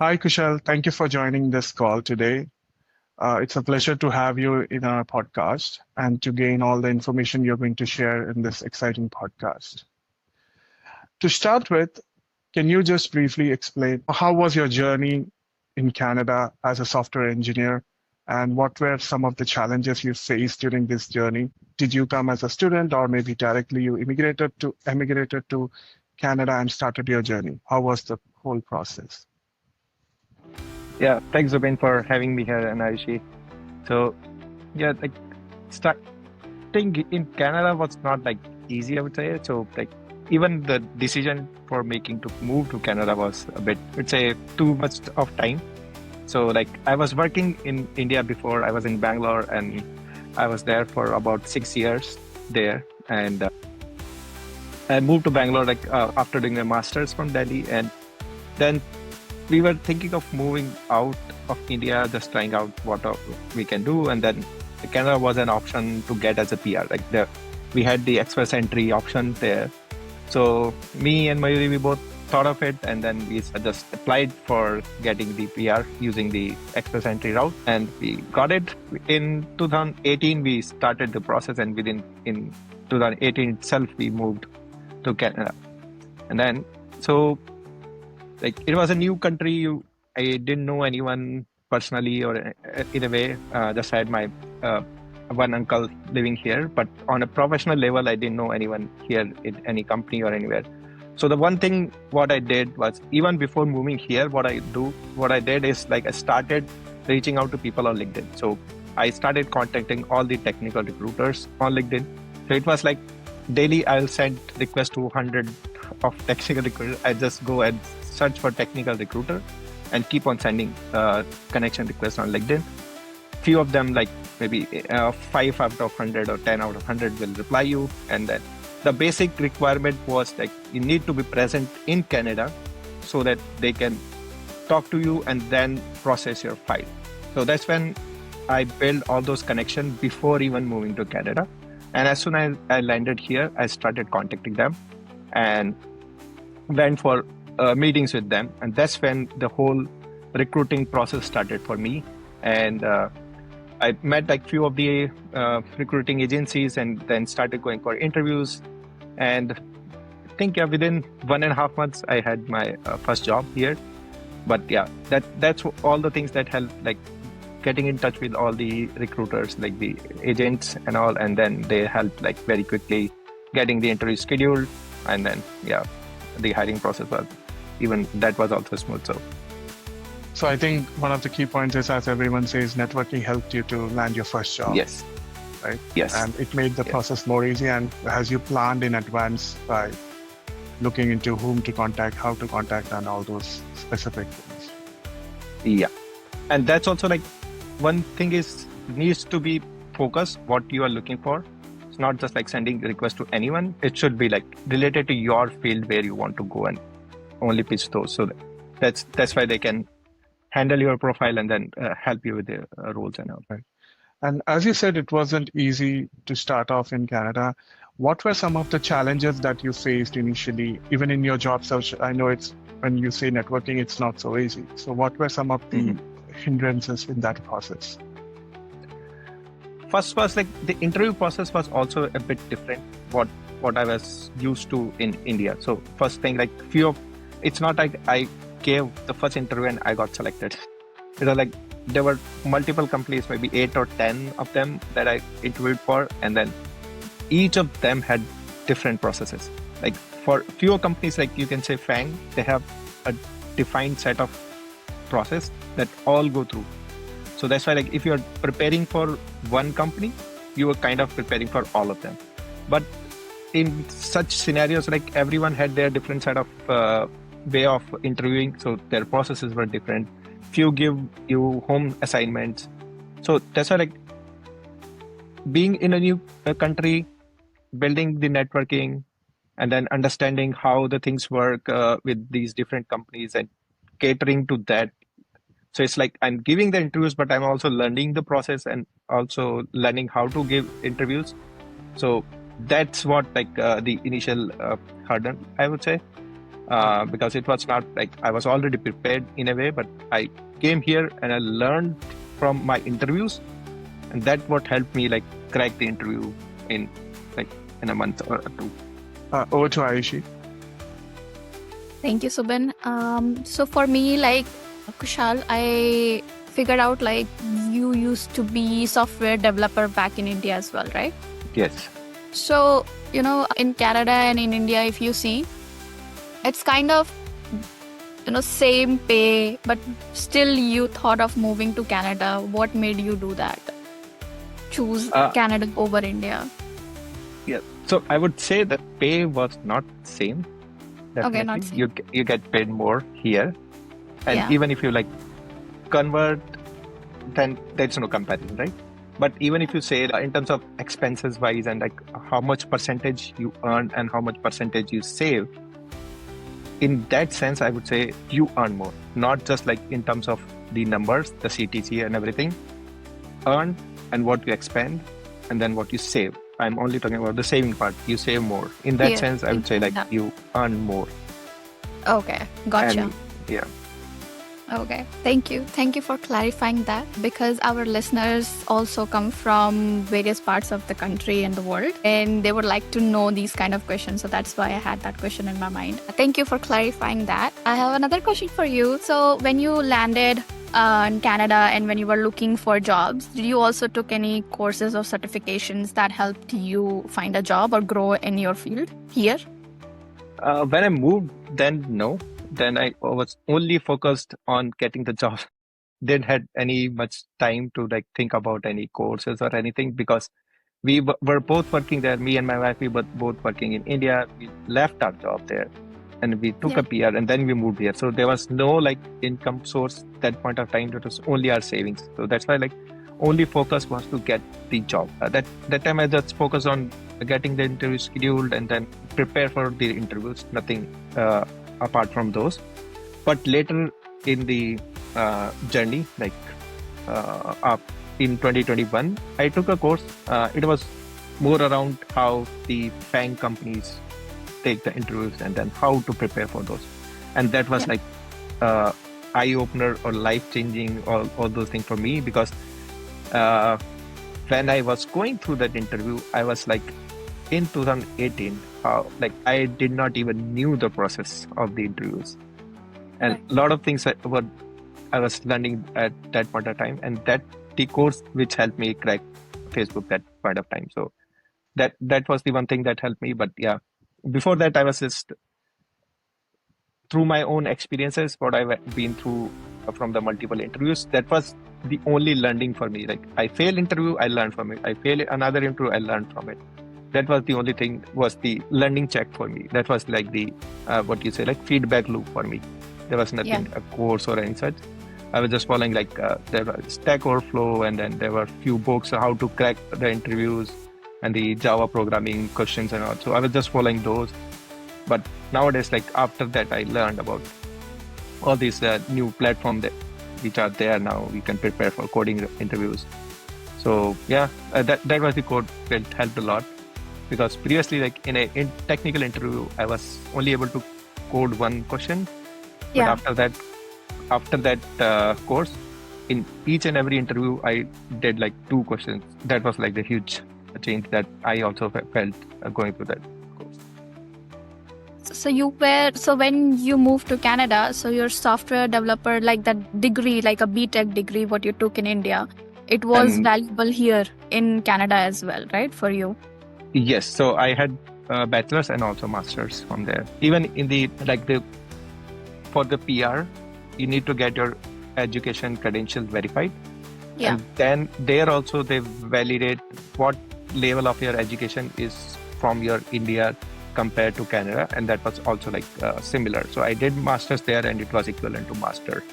Hi, Kushal. Thank you for joining this call today. It's a pleasure to have you in our podcast and to gain all the information you're going to share in this exciting podcast. To start with, can you just briefly explain how was your journey in Canada as a software engineer and what were some of the challenges you faced during this journey? Did you come as a student or maybe directly you emigrated to Canada and started your journey? How was the whole process? Yeah, thanks, Zubin, for having me here, and Aishi. So, yeah, like starting in Canada was not like easy, I would say. So, like even the decision for making to move to Canada was a bit, let's say, too much of time. So, like I was working in India before. I was in Bangalore, and I was there for about 6 years there, and I moved to Bangalore after doing my masters from Delhi, and then we were thinking of moving out of India, just trying out what we can do, and then Canada was an option to get as a PR. We had the express entry option there. So me and Mayuri, we both thought of it, and then we just applied for getting the PR using the express entry route, and we got it. In 2018, we started the process, and in 2018 itself, we moved to Canada, and then so like it was a new country. I didn't know anyone personally or in a way. Just had my one uncle living here, but on a professional level, I didn't know anyone here in any company or anywhere. So the one thing what I did was, even before moving here, what I did is like I started reaching out to people on LinkedIn. So I started contacting all the technical recruiters on LinkedIn. So it was like daily I'll send requests to 100 of technical recruiters. I just go and search for technical recruiter and keep on sending connection requests on LinkedIn. Few of them, like maybe 5 out of 100 or 10 out of 100 will reply you. And then the basic requirement was like you need to be present in Canada so that they can talk to you and then process your file. So that's when I built all those connections before even moving to Canada. And as soon as I landed here, I started contacting them and went for meetings with them. And that's when the whole recruiting process started for me. And I met like few of the recruiting agencies and then started going for interviews. And I think within 1.5 months, I had my first job here. But yeah, that's all the things that helped, like getting in touch with all the recruiters, like the agents and all. And then they helped like very quickly getting the interview scheduled. And then, yeah, the hiring process was also smooth. So I think one of the key points is, as everyone says, networking helped you to land your first job. Yes. Right? Yes. And it made the process more easy. And as you planned in advance by looking into whom to contact, how to contact, and all those specific things. Yeah. And that's also like one thing is needs to be focused what you are looking for. It's not just like sending requests to anyone. It should be like related to your field where you want to go and only pitch those. So that's why they can handle your profile and then help you with the roles and all. Right. And as you said, it wasn't easy to start off in Canada. What were some of the challenges that you faced initially, even in your job search? I know it's when you say networking, it's not so easy. So what were some of the hindrances in that process? First was like the interview process was also a bit different what I was used to in India. So first thing, like it's not like I gave the first interview and I got selected. It was like there were multiple companies, maybe 8 or 10 of them that I interviewed for, and then each of them had different processes. Like for fewer companies, like you can say FANG, they have a defined set of process that all go through. So that's why, like, if you're preparing for one company, you are kind of preparing for all of them. But in such scenarios, like everyone had their different set of way of interviewing, so their processes were different. Few give you home assignments. So that's why, like, being in a new country, building the networking, and then understanding how the things work with these different companies and catering to that. So it's like I'm giving the interviews, but I'm also learning the process and also learning how to give interviews. So that's what the initial hurdle, I would say. because it was not like I was already prepared in a way, but I came here and I learned from my interviews, and that what helped me like crack the interview in like in a month or two. Over to Ayushi. Thank you, Subin. So for me, like Kushal, I figured out like you used to be software developer back in India as well, right? Yes. So, in Canada and in India, if you see, it's kind of, same pay, but still you thought of moving to Canada. What made you do that? Choose Canada over India. Yeah. So I would say the pay was not same. Definitely. Okay, not same. You get paid more here, and Yeah. even if you like convert, then there's no comparison, right? But even if you say in terms of expenses wise and like how much percentage you earn and how much percentage you save, in that sense, I would say you earn more, not just like in terms of the numbers, the CTC and everything. Earn and what you expend, and then what you save. I'm only talking about the saving part. You save more. In that Yeah, sense, I would say like yeah. you earn more. Okay, gotcha. And yeah. Okay, thank you. Thank you for clarifying that, because our listeners also come from various parts of the country and the world, and they would like to know these kind of questions. So that's why I had that question in my mind. Thank you for clarifying that. I have another question for you. So when you landed in Canada and when you were looking for jobs, did you also took any courses or certifications that helped you find a job or grow in your field here? When I moved, then no. Then I was only focused on getting the job. Didn't had any much time to like think about any courses or anything, because we were both working there. Me and my wife, we were both working in India. We left our job there and we took Yeah. a PR and then we moved here. So there was no like income source that point of time. It was only our savings. So that's why like only focus was to get the job. That time I just focused on getting the interview scheduled and then prepare for the interviews. Nothing apart from those. But later in the journey, like up in 2021, I took a course. It was more around how the FANG companies take the interviews and then how to prepare for those. And that was Yeah. like eye opener or life changing, all those things for me, because when I was going through that interview, I was like in 2018, like I did not even knew the process of the interviews, and Right. a lot of things I was learning at that point of time, and that the course which helped me crack Facebook that point of time. So that was the one thing that helped me. But yeah, before that I was just through my own experiences, what I've been through from the multiple interviews. That was the only learning for me. Like I fail interview, I learned from it. I fail another interview, I learned from it. That was the only thing, was the learning check for me. That was like the what you say, like feedback loop for me. There was nothing a course or any such. I was just following like there was Stack Overflow, and then there were few books on how to crack the interviews and the Java programming questions and all. So I was just following those. But nowadays, like after that, I learned about all these new platforms which are there now. We can prepare for coding interviews. So yeah, that was the code that helped a lot, because previously, like in a technical interview, I was only able to code one question. But Yeah. after that course, in each and every interview, I did like 2 questions. That was like the huge change that I also felt going through that course. So when you moved to Canada, so your software developer, like that degree, like a BTech degree, what you took in India, it was And valuable here in Canada as well, right? For you. yes, so I had bachelor's and also master's from there. Even in the for the PR, you need to get your education credentials verified. Yeah. And then there also they validate what level of your education is from your India compared to Canada, and that was also like similar. So I did masters there, and it was equivalent to master.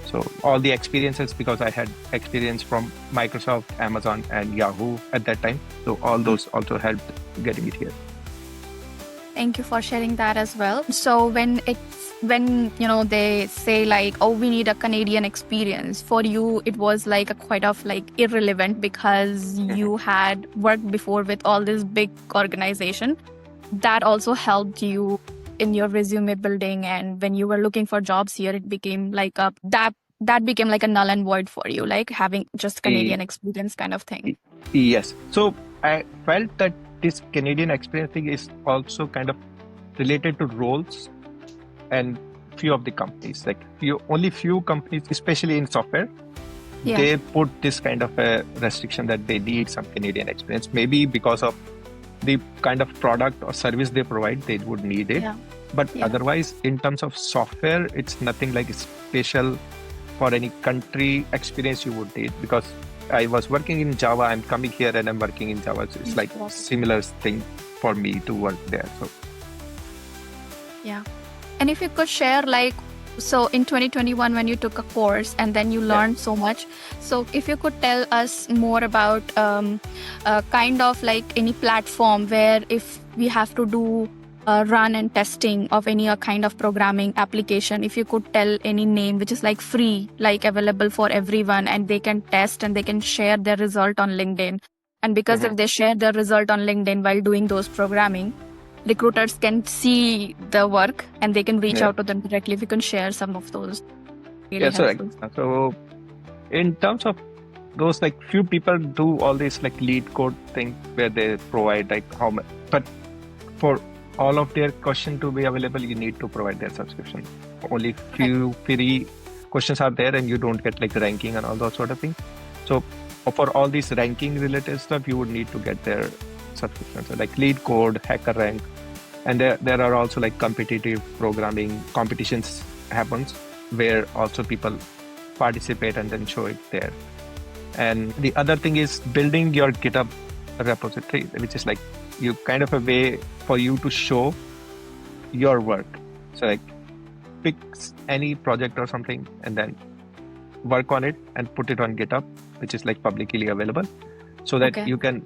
So all the experiences, because I had experience from Microsoft, Amazon, and Yahoo at that time. So all those also helped getting it here. Thank you for sharing that as well. So when they say like, oh, we need a Canadian experience, for you it was like a quite of like irrelevant, because you had worked before with all this big organization that also helped you in your resume building, and when you were looking for jobs here, it became like that became like a null and void for you, like having just Canadian experience kind of thing. Yes. So I felt that this Canadian experience thing is also kind of related to roles and few of the companies. Like only few companies, especially in software, they put this kind of a restriction that they need some Canadian experience. Maybe because of the kind of product or service they provide, they would need it. But otherwise, in terms of software, it's nothing like special for any country experience you would need, because I was working in Java, I'm coming here and I'm working in Java. So it's like similar thing for me to work there. So yeah. And if you could share, like, so in 2021 when you took a course and then you learned so much, so if you could tell us more about kind of like any platform where if we have to do run and testing of any kind of programming application, if you could tell any name which is like free, like available for everyone, and they can test and they can share their result on LinkedIn. And because if they share their result on LinkedIn while doing those programming, recruiters can see the work and they can reach out to them directly. If you can share some of those. Really so in terms of those, like few people do all this like lead code thing where they provide like how much, but for all of their question to be available, you need to provide their subscription. Only few free questions are there and you don't get like ranking and all those sort of things. So for all these ranking related stuff, you would need to get their subscription. So like lead code, hacker rank, and there are also like competitive programming competitions happens where also people participate and then show it there. And the other thing is building your GitHub repository, which is like you kind of a way for you to show your work. So like pick any project or something and then work on it and put it on GitHub, which is like publicly available, so that you can,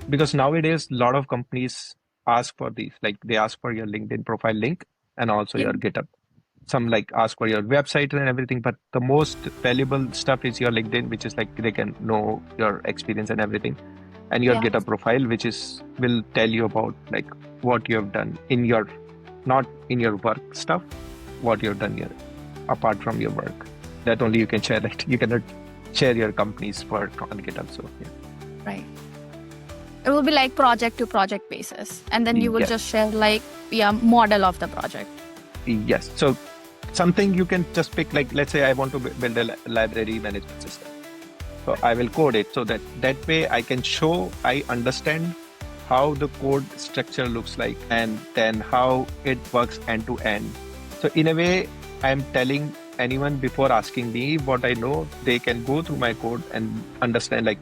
because nowadays a lot of companies ask for these, like they ask for your LinkedIn profile link and also your GitHub. Some like ask for your website and everything, but the most valuable stuff is your LinkedIn, which is like they can know your experience and everything, and your GitHub profile, which is will tell you about like what you have done in your, not in your work stuff, what you have done here apart from your work. That only you can share. Like you cannot share your company's work on GitHub. So right. It will be like project to project basis, and then you will just share like model of the project. Yes. So something you can just pick, like let's say I want to build a library management system. So I will code it so that way I can show I understand how the code structure looks like and then how it works end to end. So in a way, I'm telling anyone before asking me what I know, they can go through my code and understand like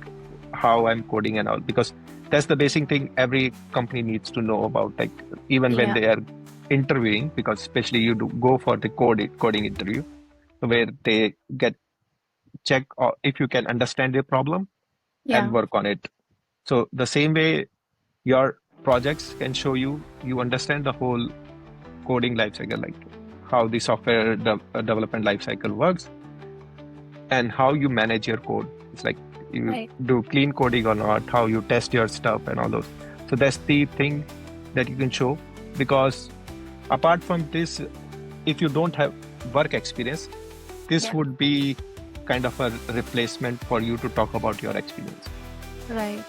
how I'm coding and all, because that's the basic thing every company needs to know about, like even when they are interviewing, because especially you do go for the coding interview where they get check if you can understand the problem and work on it. So the same way your projects can show you understand the whole coding lifecycle, like how the software development lifecycle works and how you manage your code. It's like you do clean coding or not, how you test your stuff and all those. So that's the thing that you can show, because apart from this, if you don't have work experience, this would be kind of a replacement for you to talk about your experience. Right.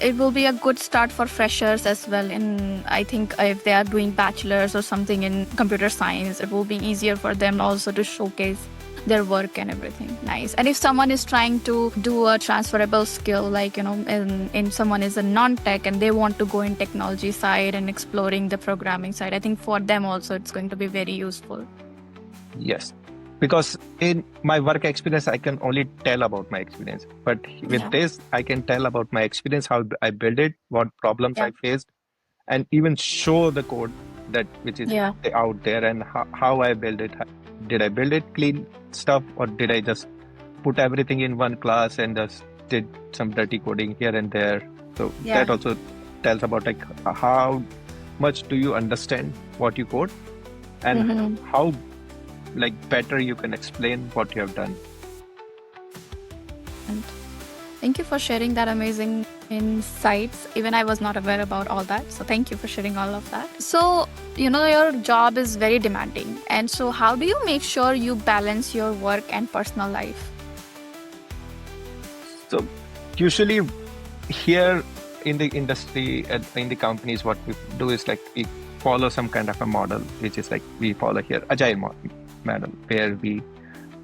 It will be a good start for freshers as well. And I think if they are doing bachelor's or something in computer science, it will be easier for them also to showcase their work and everything. Nice. And if someone is trying to do a transferable skill, like, and someone is a non-tech and they want to go in technology side and exploring the programming side, I think for them also it's going to be very useful. Yes. Because in my work experience, I can only tell about my experience. But with this, I can tell about my experience, how I built it, what problems I faced, and even show the code that which is out there and how I built it. Did I build it clean stuff, or did I just put everything in one class and just did some dirty coding here and there? So that also tells about like how much do you understand what you code and how like better you can explain what you have done. Thank you for sharing that amazing insights. Even I was not aware about all that. So thank you for sharing all of that. So, your job is very demanding. And so how do you make sure you balance your work and personal life? So usually here in the industry and in the companies, what we do is like we follow some kind of a model, which is like we follow here agile model, where we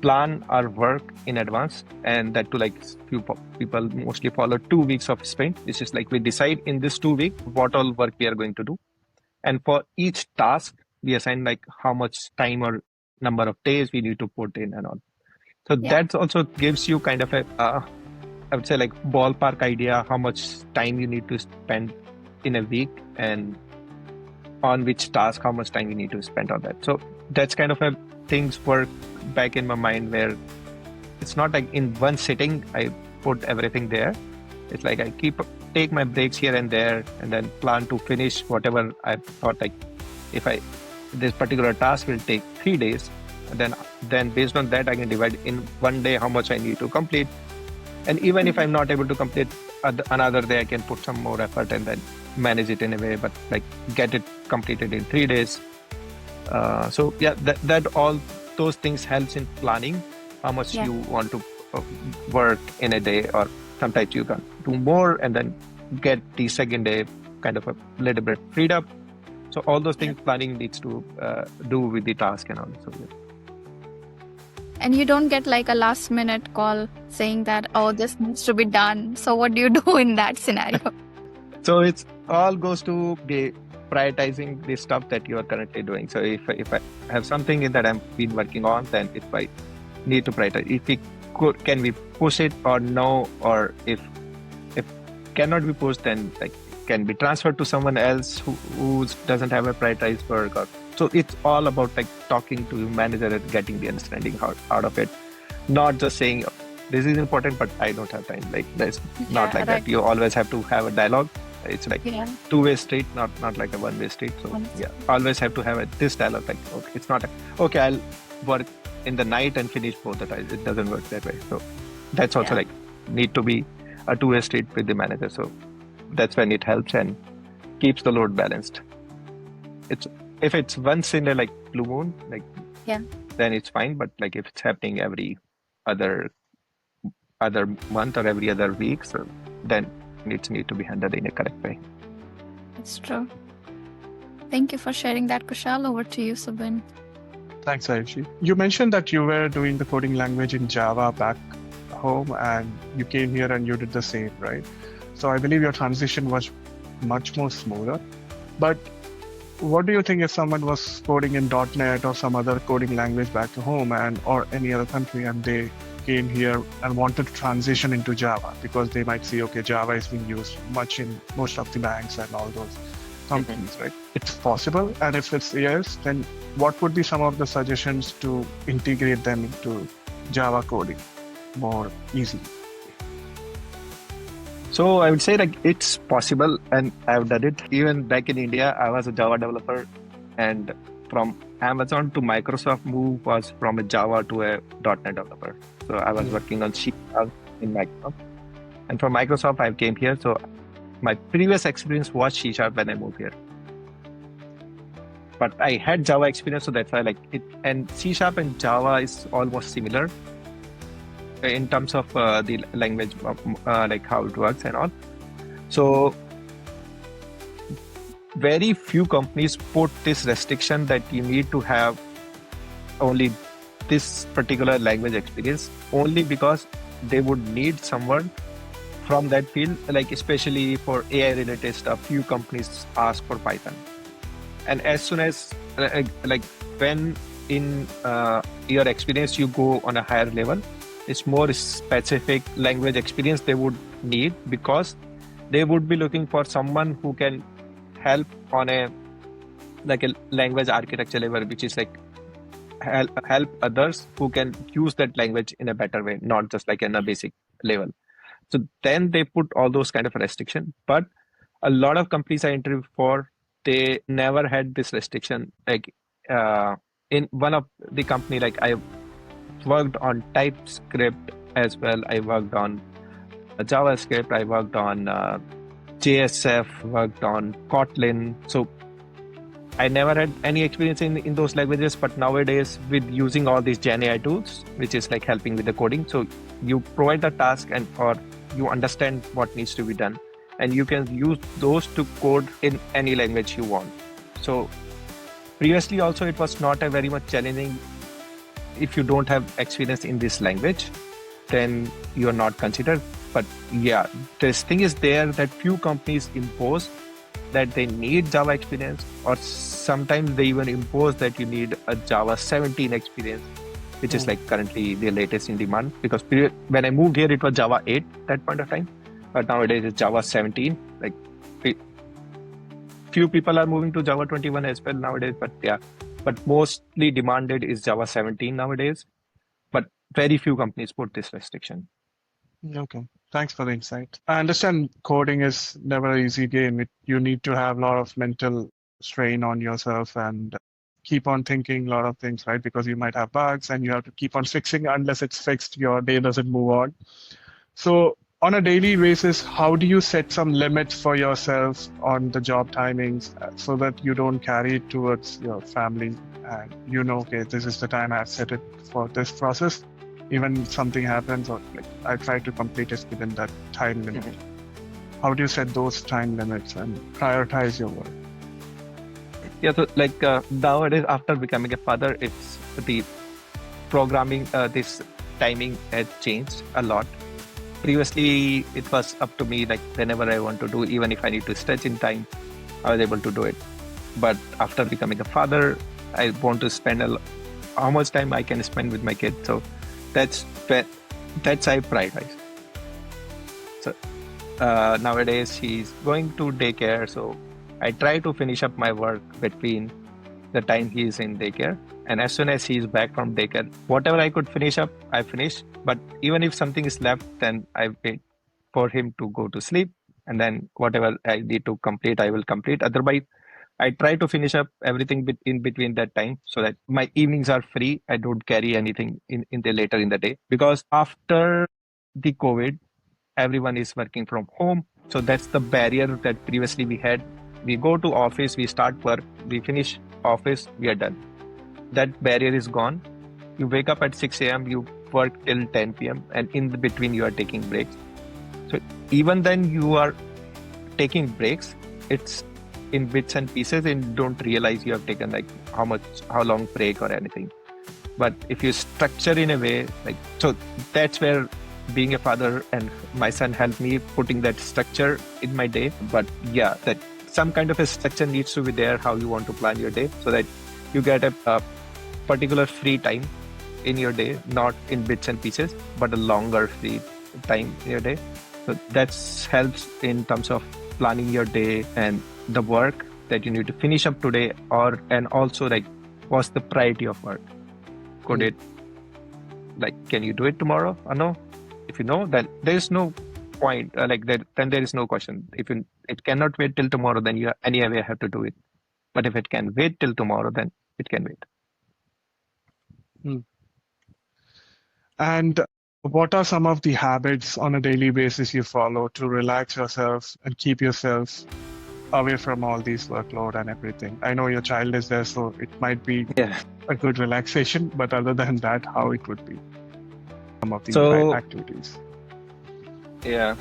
plan our work in advance, and that to like few people mostly follow 2 weeks of sprint, which is like we decide in this 2 week what all work we are going to do, and for each task we assign like how much time or number of days we need to put in and all. So Yeah. that also gives you kind of a I would say like ballpark idea how much time you need to spend in a week, and on which task how much time you need to spend on that. So that's kind of a things work back in my mind, where it's not like in one sitting I put everything there. It's like I take my breaks here and there, and then plan to finish whatever I thought, like if this particular task will take 3 days, and then based on that I can divide in one day how much I need to complete. And even if I'm not able to complete another day, I can put some more effort and then manage it in a way, but like get it completed in 3 days. So yeah, that all those things helps in planning how much Yeah. you want to work in a day, or sometimes you can do more and then get the second day kind of a little bit freed up. So all those things planning needs to do with the task and all. So yeah. And you don't get like a last minute call saying that, oh, this needs to be done. So what do you do in that scenario? So it's all goes to the prioritizing the stuff that you are currently doing. So if I have something that I've been working on, then if I need to prioritize, if we can we push it or no, or if cannot be pushed, then like can be transferred to someone else who doesn't have a prioritized work. Or so it's all about like talking to your manager and getting the understanding out of it, not just saying this is important but I don't have time. Like that's not like right. that. You always have to have a dialogue. It's like two-way street, not like a one-way street. So yeah, always have to have this dialogue. Like okay, it's not okay, I'll work in the night and finish both the times. It doesn't work that way. So that's also like need to be a two-way street with the manager. So that's when it helps and keeps the load balanced. It's if it's once in a like blue moon, like then it's fine. But like if it's happening every other month or every other week, so then it needs to be handled in a correct way. That's true. Thank you for sharing that, Kushal. Over to you, Subin. Thanks, Ayushi. You mentioned that you were doing the coding language in Java back home, and you came here and you did the same, right? So I believe your transition was much more smoother. But what do you think if someone was coding in .NET or some other coding language back home or any other country, and they came here and wanted to transition into Java, because they might see, okay, Java is being used much in most of the banks and all those companies, right? It's possible. And if it's yes, then what would be some of the suggestions to integrate them into Java coding more easily? So I would say like it's possible, and I've done it. Even back in India, I was a Java developer, and from Amazon to Microsoft move was from a Java to a .NET developer. So I was working on C# in Microsoft, and from Microsoft I came here. So my previous experience was C# when I moved here, but I had Java experience, so that's why I like it. And C# and Java is almost similar in terms of the language, like how it works and all. So very few companies put this restriction that you need to have only this particular language experience, only because they would need someone from that field. Like especially for AI related stuff, few companies ask for Python. And as soon as like when in your experience you go on a higher level, it's more specific language experience they would need, because they would be looking for someone who can help on a language architecture level, which is like help others who can use that language in a better way, not just like in a basic level. So then they put all those kind of restriction. But a lot of companies I interviewed for, they never had this restriction. Like in one of the company, like I worked on TypeScript as well. I worked on JavaScript. I worked on JSF, worked on Kotlin. So I never had any experience in those languages, but nowadays with using all these Gen AI tools, which is like helping with the coding, so you provide the task and or you understand what needs to be done, and you can use those to code in any language you want. So previously also it was not a very much challenging. If you don't have experience in this language, then you are not considered. But yeah, this thing is there that few companies impose that they need Java experience, or sometimes they even impose that you need a Java 17 experience, which is like currently the latest in demand. Because when I moved here, it was Java 8 that point of time, but nowadays it's Java 17. Like few people are moving to Java 21 as well nowadays, but yeah, but mostly demanded is Java 17 nowadays. But very few companies put this restriction. Okay, thanks for the insight. I understand coding is never an easy game. You need to have a lot of mental strain on yourself and keep on thinking a lot of things, right? Because you might have bugs and you have to keep on fixing. Unless it's fixed, your day doesn't move on. So on a daily basis, how do you set some limits for yourself on the job timings so that you don't carry it towards your family and you know, okay, this is the time I've set it for this process. Even if something happens, or like I try to complete it within that time limit. How do you set those time limits and prioritize your work? Yeah, so like nowadays, after becoming a father, it's the programming, this timing has changed a lot. Previously, it was up to me, like whenever I want to do, even if I need to stretch in time, I was able to do it. But after becoming a father, I want to spend how much time I can spend with my kid. So that's I prioritize. So nowadays he's going to daycare, so I try to finish up my work between the time he is in daycare, and as soon as he is back from daycare, whatever I could finish up, I finish. But even if something is left, then I wait for him to go to sleep, and then whatever I need to complete, I will complete. Otherwise, I try to finish up everything in between that time so that my evenings are free. I don't carry anything in the later in the day, because after the COVID, everyone is working from home. So that's the barrier that previously we had. We go to office, we start work, we finish office, we are done. That barrier is gone. You wake up at 6 a.m., you work till 10 p.m. and in the between you are taking breaks. So even then you are taking breaks, it's in bits and pieces and don't realize you have taken like how long break or anything. But if you structure in a way, like, so that's where being a father and my son helped me putting that structure in my day. But yeah, that some kind of a structure needs to be there, how you want to plan your day, so that you get a particular free time in your day, not in bits and pieces, but a longer free time in your day. So that helps in terms of planning your day and the work that you need to finish up today, and also like what's the priority of work. Could it, like, can you do it tomorrow or no? If you know, then there is no point, then there is no question. If it cannot wait till tomorrow, then you anyway have to do it. But if it can wait till tomorrow, then it can wait. And what are some of the habits on a daily basis you follow to relax yourself and keep yourself away from all these workload and everything? I know your child is there, so it might be a good relaxation, but other than that, how it would be? Some of these activities. Yeah.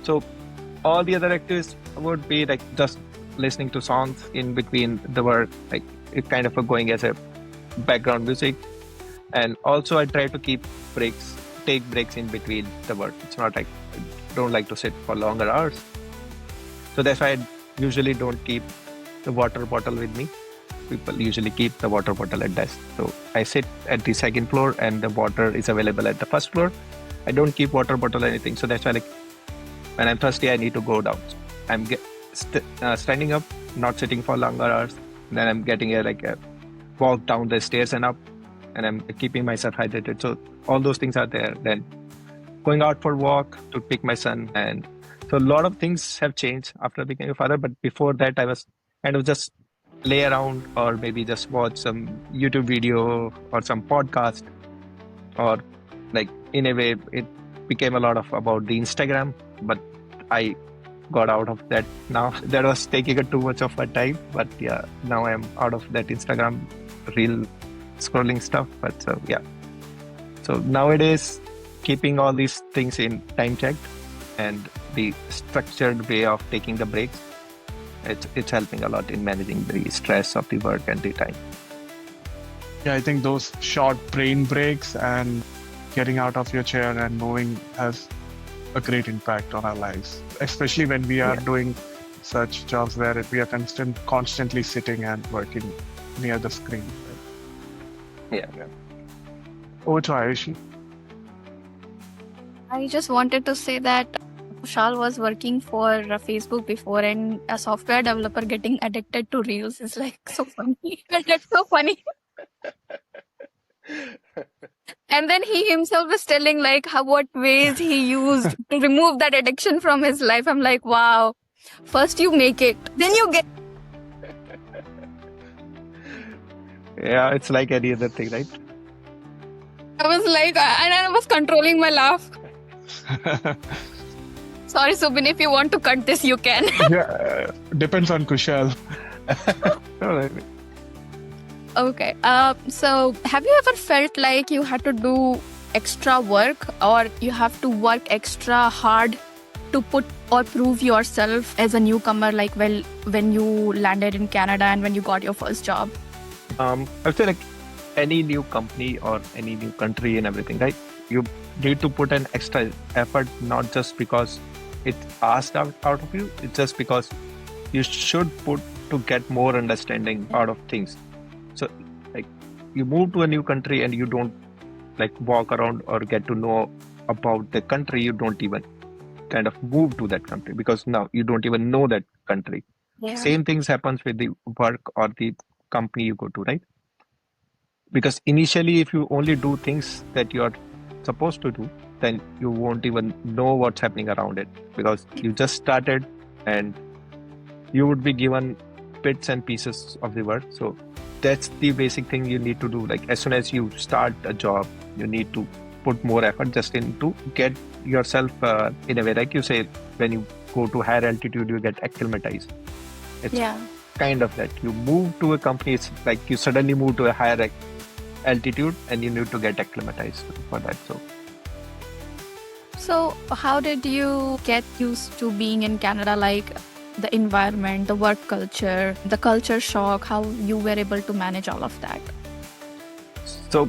So all the other activities would be like just listening to songs in between the work, like it kind of going as a background music. And also I try to take breaks in between the work. It's not like I don't like to sit for longer hours. So that's why I usually don't keep the water bottle with me. People usually keep the water bottle at desk. So I sit at the second floor and the water is available at the first floor. I don't keep water bottle or anything. So that's why like when I'm thirsty, I need to go down. I'm standing up, not sitting for longer hours. Then I'm getting a walk down the stairs and up, and I'm keeping myself hydrated. So all those things are there. Then going out for a walk to pick my son. And so a lot of things have changed after becoming a father. But before that, I was kind of just lay around or maybe just watch some YouTube video or some podcast, or like in a way became a lot of about the Instagram, but I got out of that now. That was taking too much of my time, but yeah, now I'm out of that Instagram reel scrolling stuff. But so yeah, so nowadays keeping all these things in time checked and the structured way of taking the breaks, it's helping a lot in managing the stress of the work and the time. Yeah, I think those short brain breaks and getting out of your chair and moving has a great impact on our lives, especially when we are doing such jobs where we are constantly sitting and working near the screen. Yeah. Over to Ayushi. I just wanted to say that Kushal was working for Facebook before, and a software developer getting addicted to reels is like so funny. That's so funny. And then he himself is telling like what ways he used to remove that addiction from his life. I'm like, wow. First you make it, then you get. Yeah, it's like any other thing, right? I was like, and I was controlling my laugh. Sorry, Subin, if you want to cut this, you can. Yeah, depends on Kushal. Okay. So have you ever felt like you had to do extra work, or you have to work extra hard to put or prove yourself as a newcomer, like when you landed in Canada and when you got your first job? I would say like any new company or any new country and everything, right? You need to put an extra effort, not just because it's asked out of you. It's just because you should put to get more understanding out of things. So like you move to a new country and you don't like walk around or get to know about the country. You don't even kind of move to that country because now you don't even know that country. Yeah. Same things happens with the work or the company you go to, right? Because initially, if you only do things that you are supposed to do, then you won't even know what's happening around it because you just started and you would be given bits and pieces of the work. So that's the basic thing you need to do. Like as soon as you start a job, you need to put more effort just in to get yourself in a way, like you say, when you go to higher altitude, you get acclimatized. It's kind of that. You move to a company, it's like you suddenly move to a higher altitude and you need to get acclimatized for that. So how did you get used to being in Canada, like the environment, the work culture, the culture shock, how you were able to manage all of that? So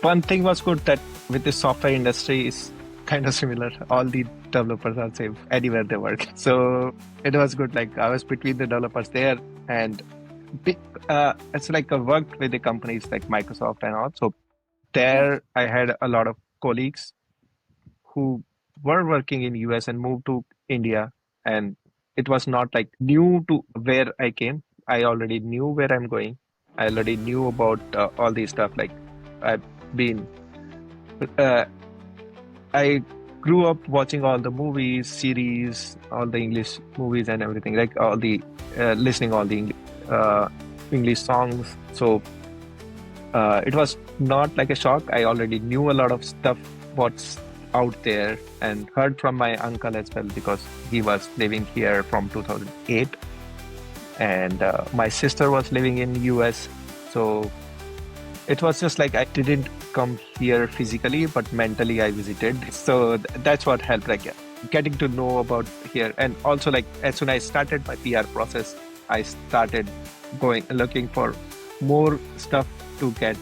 one thing was good that with the software industry is kind of similar. All the developers are same anywhere they work. So it was good. Like I was between the developers there and it's like I worked with the companies like Microsoft and all. So there I had a lot of colleagues who were working in US and moved to India, and it was not like new to where I came. I already knew where I'm going. I already knew about all these stuff. Like I've been, I grew up watching all the movies, series, all the English movies and everything. Like all the listening all the English songs. So it was not like a shock. I already knew a lot of stuff what's out there and heard from my uncle as well because he was living here from 2008 and my sister was living in US. So it was just like I didn't come here physically, but mentally I visited. So that's what helped, like getting to know about here. And also like as soon as I started my PR process, I started looking for more stuff to get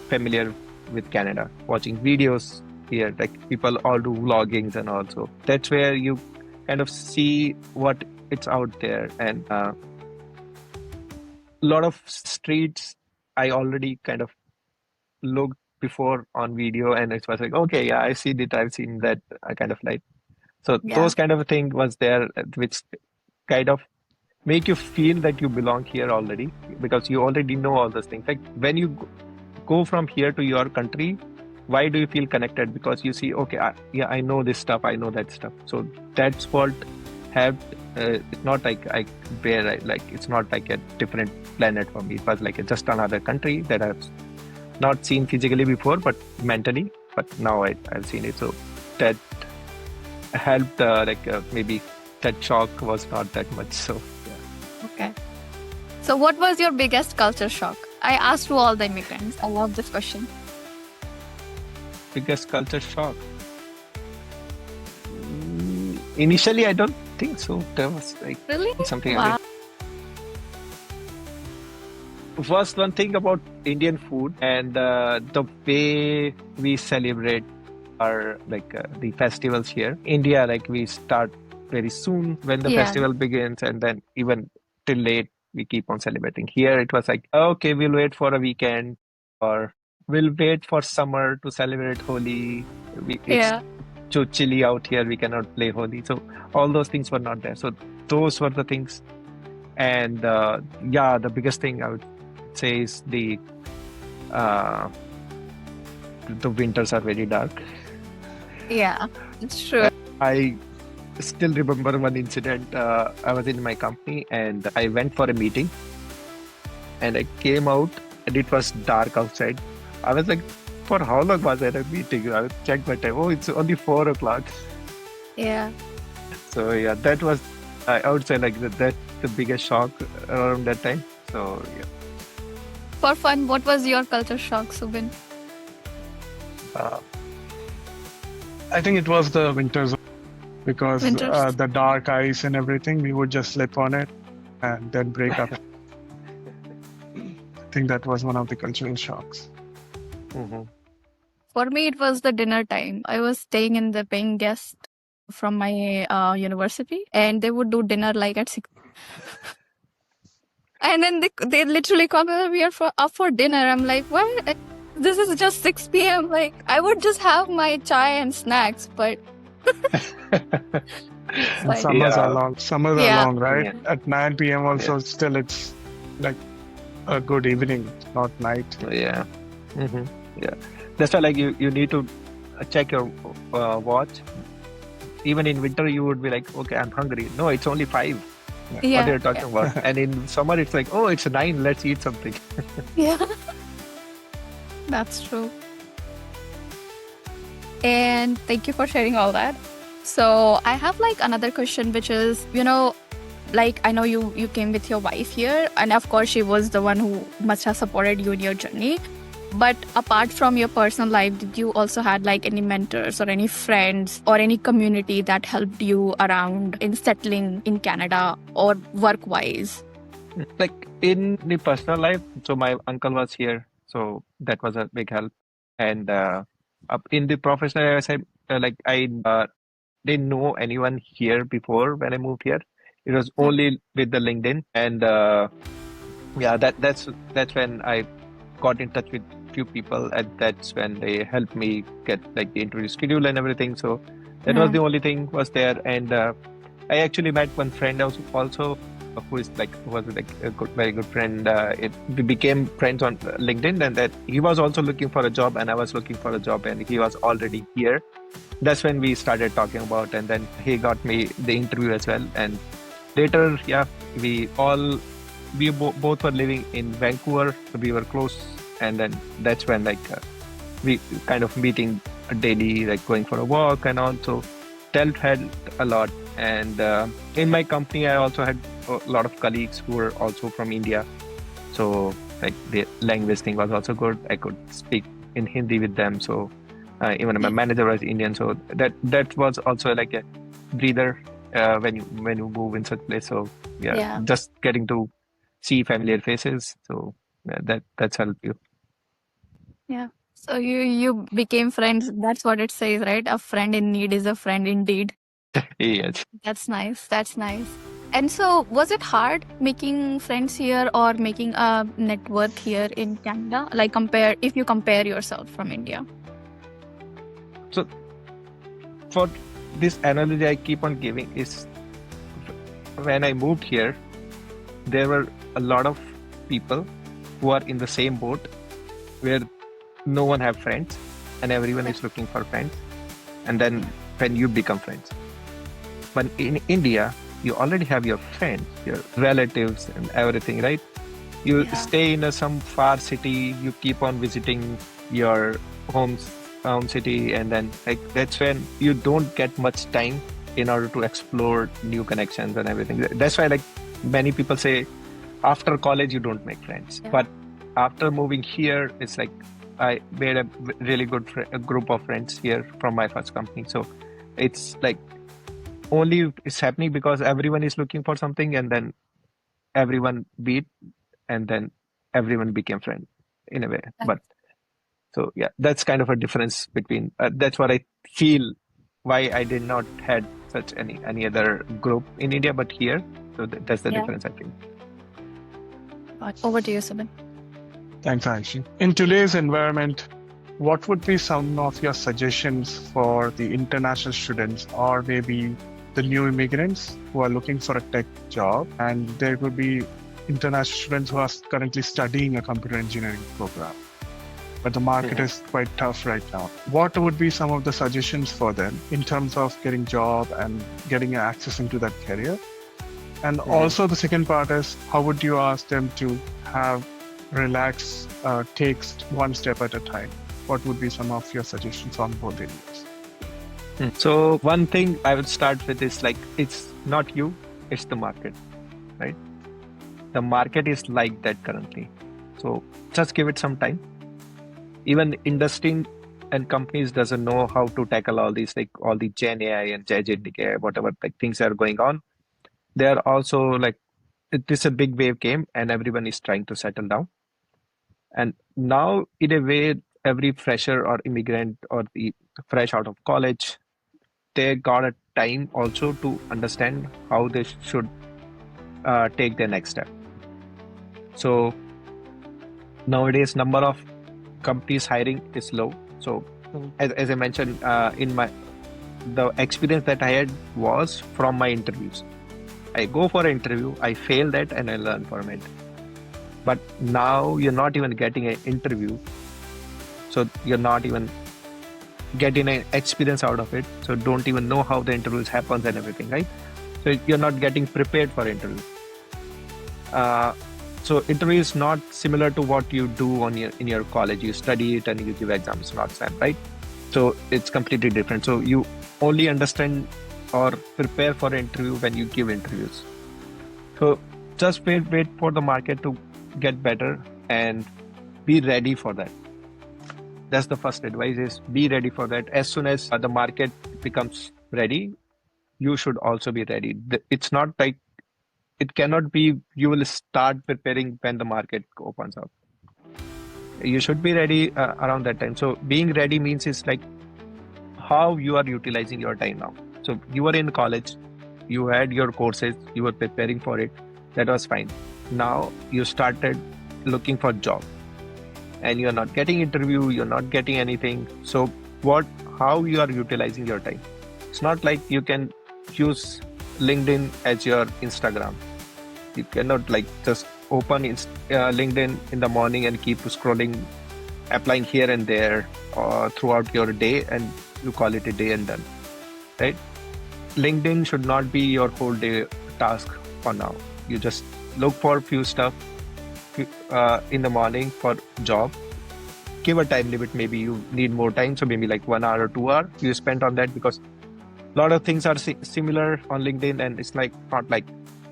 familiar with Canada, watching videos here, like people all do vloggings and also that's where you kind of see what it's out there. And a lot of streets I already kind of looked before on video and it was like, okay, yeah, I've seen it, I've seen that kind of like. So those kind of a thing was there, which kind of make you feel that you belong here already because you already know all those things. Like when you go from here to your country, why do you feel connected? Because you see, okay, I know this stuff, I know that stuff. So that's what helped. It's not like it's not like a different planet for me. It was like just another country that I've not seen physically before, but mentally. But now I've seen it. So that helped. Maybe that shock was not that much. So yeah. Okay. So, what was your biggest culture shock? I asked to all the immigrants. I love this question. Biggest culture shock. Initially, I don't think so. There was like Really? something. Wow. First, one thing about Indian food and the way we celebrate our the festivals here. India, we start very soon when the Yeah. festival begins, and then even till late we keep on celebrating. Here, it was like, okay, we'll wait for a weekend, or we'll wait for summer to celebrate Holi. It's Yeah. too chilly out here. We cannot play Holi. So all those things were not there. So those were the things. And the biggest thing I would say is the winters are very dark. Yeah. It's true. I still remember one incident. I was in my company and I went for a meeting, and I came out and it was dark outside. I was like, for how long was I at a meeting? I checked my time. Oh, it's only 4 o'clock. Yeah. So yeah, that was, I would say that's the biggest shock around that time. So yeah. For fun, what was your culture shock, Subin? I think it was the winters because Winters. the dark ice and everything, we would just slip on it and then break up. I think that was one of the cultural shocks. Mhm. For me, it was the dinner time. I was staying in the paying guest from my university, and they would do dinner like at 6. And then they literally come over, we are up for dinner. I'm like, what? This is just 6 p.m. Like, I would just have my chai and snacks, but And like, summers Yeah. are long. Summers Yeah. are long, right? Yeah. At 9 p.m. also, still it's like a good evening, not night. Yeah. Hmm. Yeah. That's why you need to check your watch. Even in winter, you would be like, okay, I'm hungry. No, it's only 5. What yeah, are you talking about? And in summer, it's like, oh, it's 9. Let's eat something. yeah. That's true. And thank you for sharing all that. So I have another question, which is, I know you came with your wife here, and of course she was the one who must have supported you in your journey. But apart from your personal life, did you also had any mentors or any friends or any community that helped you around in settling in Canada or work-wise? In the personal life, so my uncle was here, so that was a big help. And up in the professional life, I didn't know anyone here before when I moved here. It was only with the LinkedIn, and that's when I got in touch with few people, and that's when they helped me get the interview schedule and everything. So that was the only thing was there. And I actually met one friend also who is who was a very good friend. We became friends on LinkedIn, and that he was also looking for a job, and I was looking for a job, and he was already here. That's when we started talking about, and then he got me the interview as well. And later, we both were living in Vancouver, so we were close. And then that's when we kind of meeting daily, going for a walk and all. So that helped a lot. And in my company, I also had a lot of colleagues who were also from India. So the language thing was also good. I could speak in Hindi with them. So even my manager was Indian. So that was also a breather when you move in such place. So just getting to see familiar faces. So that's helped you. Yeah. So you became friends. That's what it says, right? A friend in need is a friend indeed. Yes. That's nice. That's nice. And so, was it hard making friends here or making a network here in Canada? If you compare yourself from India. So, for this analogy I keep on giving is, when I moved here, there were a lot of people who are in the same boat, where no one have friends and everyone is looking for friends. And then when you become friends. But in India, you already have your friends, your relatives and everything, right? You stay in some far city, you keep on visiting your homes own city, and then like that's when you don't get much time in order to explore new connections and everything. That's why like many people say after college you don't make friends, but after moving here, it's like I made a really good a group of friends here from my first company. So it's like only it's happening because everyone is looking for something, and then everyone beat, and then everyone became friend in a way. But so yeah, that's kind of a difference between. That's what I feel. Why I did not had such any other group in India, but here, so that's the difference I feel. Over to you, Subin. Thanks, Aishi. In today's environment, what would be some of your suggestions for the international students or maybe the new immigrants who are looking for a tech job, and there could be international students who are currently studying a computer engineering program, but the market is quite tough right now. What would be some of the suggestions for them in terms of getting job and getting access into that career? And also the second part is, how would you ask them to have relax, take one step at a time? What would be some of your suggestions on both areas? So one thing I would start with is like, it's not you, it's the market, right? The market is like that currently. So just give it some time. Even industry and companies doesn't know how to tackle all these, like all the Gen AI and agentic AI, whatever like things are going on. They're also like, it is a big wave came and everyone is trying to settle down. And now in a way, every fresher or immigrant or the fresh out of college, they got a time also to understand how they should take their next step. So nowadays, number of companies hiring is low. So as I mentioned, the experience that I had was from my interviews. I go for an interview, I fail that, and I learn from it. But now you're not even getting an interview, so you're not even getting an experience out of it. So don't even know how the interviews happens and everything, right? So you're not getting prepared for interview. So interview is not similar to what you do in your college. You study it and you give exams, not same, right? So it's completely different. So you only understand or prepare for an interview when you give interviews. So just wait for the market to get better and be ready for that. That's the first advice, is be ready for that. As soon as the market becomes ready, you should also be ready. It's not like, it cannot be you will start preparing when the market opens up. You should be ready around that time. So being ready means is like how you are utilizing your time now. So you were in college, you had your courses, you were preparing for it. That was fine. Now you started looking for job and you're not getting interview, you're not getting anything. So how you are utilizing your time? It's not like you can use LinkedIn as your Instagram. You cannot like just open LinkedIn in the morning and keep scrolling, applying here and there throughout your day, and you call it a day and done, right? LinkedIn should not be your whole day task for now. You just look for a few stuff in the morning for job. Give a time limit. Maybe you need more time, so maybe like 1 hour or 2 hours you spend on that, because a lot of things are similar on LinkedIn, and it's like not like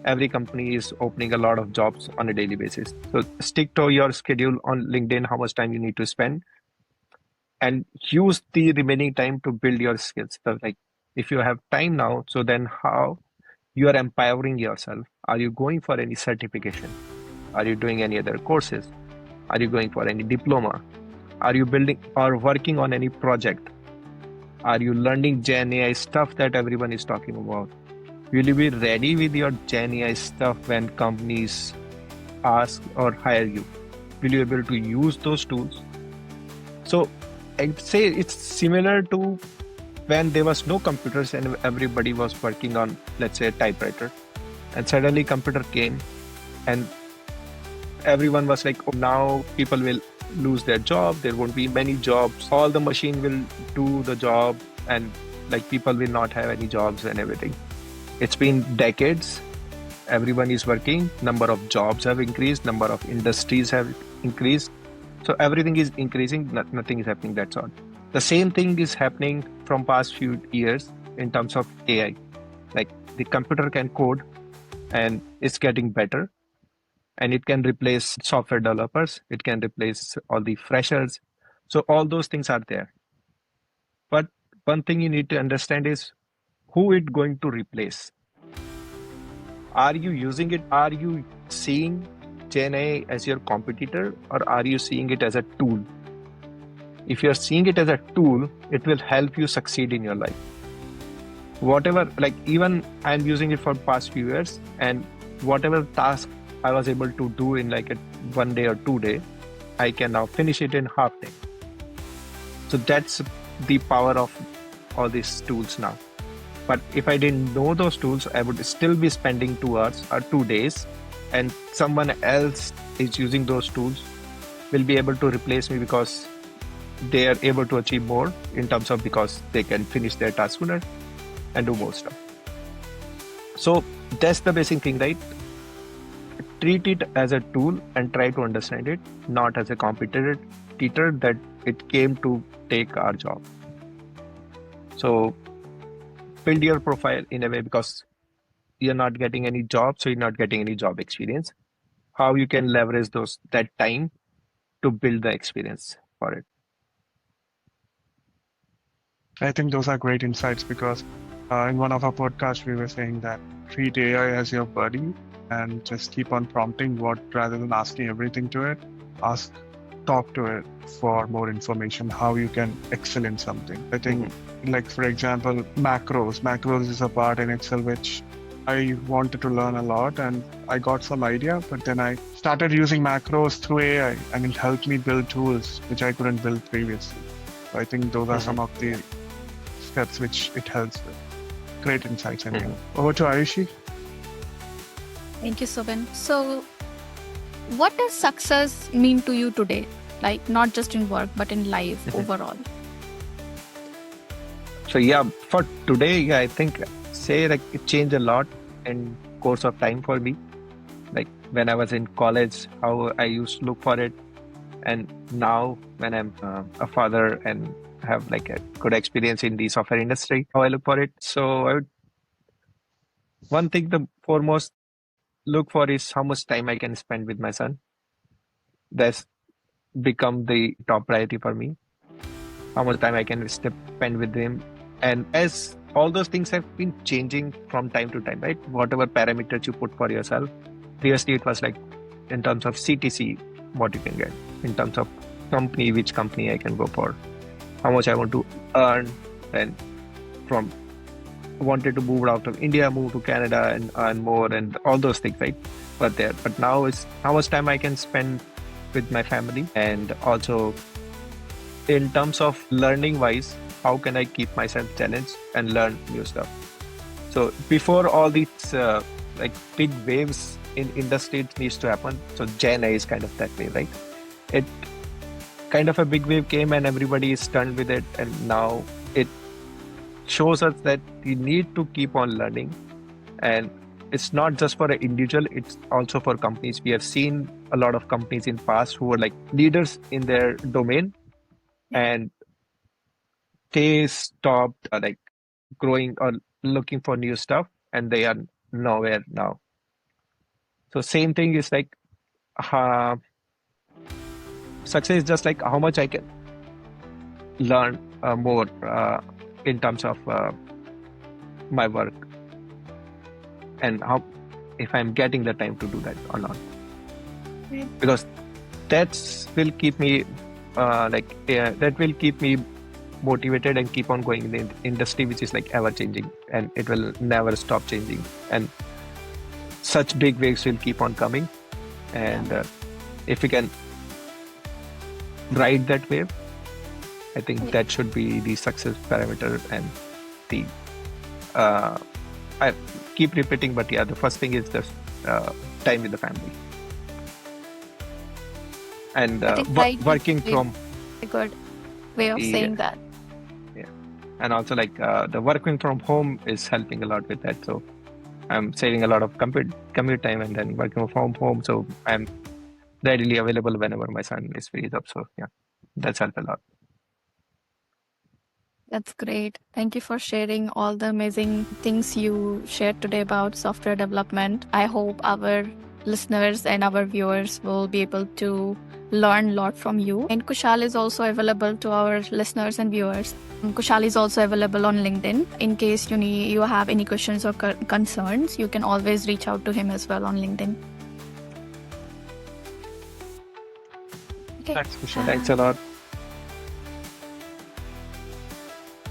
every company is opening a lot of jobs on a daily basis. So stick to your schedule on LinkedIn, how much time you need to spend, and use the remaining time to build your skills. So like if you have time now, so then how you are empowering yourself? Are you going for any certification? Are you doing any other courses? Are you going for any diploma? Are you building or working on any project? Are you learning Gen AI stuff that everyone is talking about? Will you be ready with your Gen AI stuff when companies ask or hire you? Will you be able to use those tools? So I'd say it's similar to when there was no computers and everybody was working on, let's say, a typewriter, and suddenly computer came and everyone was like, oh, now people will lose their job, there won't be many jobs, all the machine will do the job, and like people will not have any jobs and everything. It's been decades, everyone is working, number of jobs have increased, number of industries have increased, so everything is increasing, nothing is happening, that's all. The same thing is happening from past few years in terms of AI. Like the computer can code and it's getting better, and it can replace software developers. It can replace all the freshers. So all those things are there. But one thing you need to understand is who it going to replace. Are you using it? Are you seeing Gen AI as your competitor, or are you seeing it as a tool? If you're seeing it as a tool, it will help you succeed in your life. Whatever, like even I'm using it for past few years, and whatever task I was able to do in like a 1 day or 2 day, I can now finish it in half day. So that's the power of all these tools now. But if I didn't know those tools, I would still be spending 2 hours or 2 days, and someone else is using those tools will be able to replace me because they are able to achieve more in terms of because they can finish their task sooner and do more stuff. So that's the basic thing, right? Treat it as a tool and try to understand it, not as a competitor that it came to take our job. So build your profile in a way, because you're not getting any job, so you're not getting any job experience. How you can leverage that time to build the experience for it. I think those are great insights because in one of our podcasts, we were saying that treat AI as your buddy and just keep on prompting rather than asking everything to it, talk to it for more information, how you can excel in something. I think, like, for example, macros is a part in Excel which I wanted to learn a lot and I got some idea, but then I started using macros through AI and it helped me build tools which I couldn't build previously. So I think those are some of the steps which it helps with. Great insights, anyway. Over to Ayushi. Thank you, Subin. So, what does success mean to you today? Like, not just in work, but in life overall? So yeah, for today, I think it changed a lot in course of time for me. Like when I was in college, how I used to look for it, and now when I'm a father and have like a good experience in the software industry, how I look for it. So one thing the foremost look for is how much time I can spend with my son. That's become the top priority for me. How much time I can spend with him. And as all those things have been changing from time to time, right? Whatever parameters you put for yourself. Previously, it was like in terms of CTC, what you can get. In terms of company, which company I can go for. How much I want to earn. And from wanted to move out of India, move to Canada and earn more and all those things, right? But now it's how much time I can spend with my family, and also in terms of learning wise, how can I keep myself challenged and learn new stuff. So before all these like big waves in industry needs to happen, so Gen A is kind of that way, right? It kind of a big wave came and everybody is stunned with it, and now it shows us that we need to keep on learning. And it's not just for an individual, it's also for companies. We have seen a lot of companies in past who were like leaders in their domain, and they stopped like growing or looking for new stuff, and they are nowhere now. So same thing is like success is just like how much I can learn more in terms of my work, and how if I'm getting the time to do that or not. Because that will keep me that will keep me motivated and keep on going in the industry, which is like ever changing, and it will never stop changing, and such big waves will keep on coming. And if we can ride that wave, I think that should be the success parameter. And the I keep repeating, but yeah, the first thing is just time with the family and working from a good way of saying that. Yeah, and also like the working from home is helping a lot with that. So I'm saving a lot of commute time, and then working from home, so I'm readily available whenever my son is freed up. So yeah, that's helped a lot. That's great. Thank you for sharing all the amazing things you shared today about software development. I hope our listeners and our viewers will be able to learn a lot from you. And Kushal is also available to our listeners and viewers. Kushal is also available on LinkedIn. In case you have any questions or concerns, you can always reach out to him as well on LinkedIn. Okay. Thanks, Kushal. Thanks a lot.